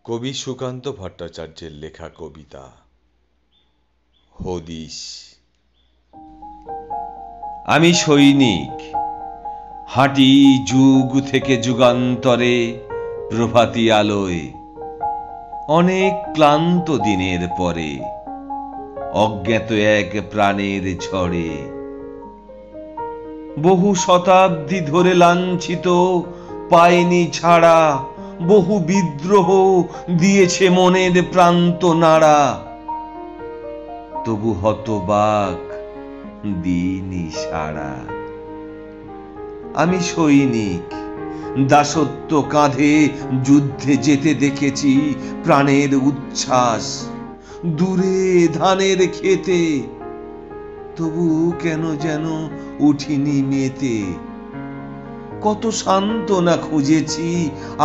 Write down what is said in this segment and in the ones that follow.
কবি সুকান্ত ভট্টাচার্যের লেখা কবিতা হদিস। আমি সৈনিক, হাঁটি যুগ থেকে যুগান্তরে প্রভাতী আলোয়। অনেক ক্লান্ত দিনের পরে অজ্ঞাত এক প্রাণের ঝড়ে, বহু শতাব্দী ধরে লাঞ্ছিত পায়নি ছাড়া, বহু বিদ্রোহ দিয়েছে মনের প্রান্ত নাড়া। তবু হতবাক দিইনি সাড়া। আমি সৈনিক, দাসত্ব কাঁধে যুদ্ধে যেতে দেখেছি প্রাণের উচ্ছ্বাস। দূরে ধানের খেতে তবু কেন যেন উঠিনি মেতে। কত সান্ত্বনা খুঁজেছি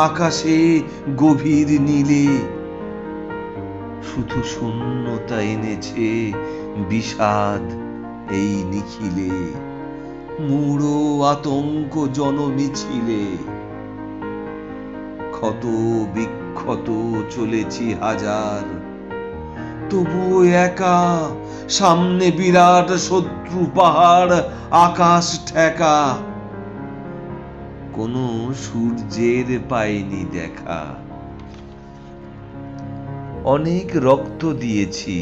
আকাশে গভীর নীলে, শুধু শূন্যতা এনেছে বিষাদ এই নিখিলে। মূঢ় আতঙ্ক জনমিছিলে, ক্ষত বিক্ষত চলেছি হাজার। তবুও একা, সামনে বিরাট শত্রু পাহাড়, আকাশ ঠেকা। কোনো সূর্যের পাইনি দেখা। অনেক রক্ত দিয়েছি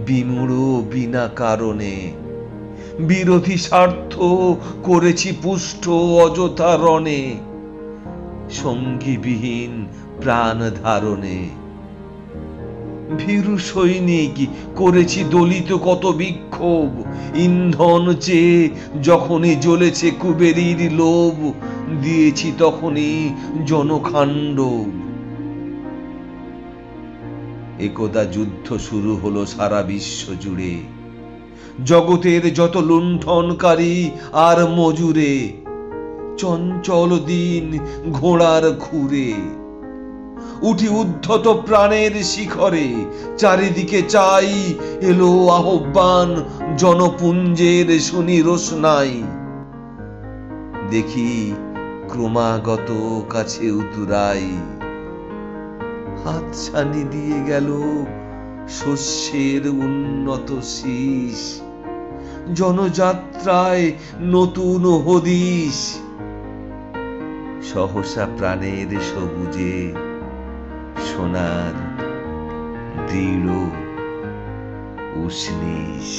বিমূঢ় বিনা কারণে, বিরোধী স্বার্থ করেছি পুষ্ট অযথা রণে। সঙ্গীবিহীন প্রাণ ধারণে ভীরু সৈনিক করেছি দলিত কত বিক্ষোভ। ইন্ধন চেয়ে যখনই জ্বলেছে কুবেরীর লোভ, দিয়েছি তখনই জনখাণ্ডব। একদা যুদ্ধ শুরু হলো সারা বিশ্ব জুড়ে, জগতের যত লুণ্ঠনকারী আর মজুরে। চঞ্চল দিন ঘোড়ার খুরে উঠি উদ্ধত প্রাণের শিখরে। চারিদিকে চাই এলো আহ্বান জনপুঞ্জের, শুনি রোশনাই। দেখি ক্রমাগত কাছে উতুরাই, হাতছানি দিয়ে গেল শস্যের উন্নত শীষ। জনযাত্রায় নতুন হদিস, সহসা প্রাণের সবুজে সোনার দৃঢ় উষ্ণীষ।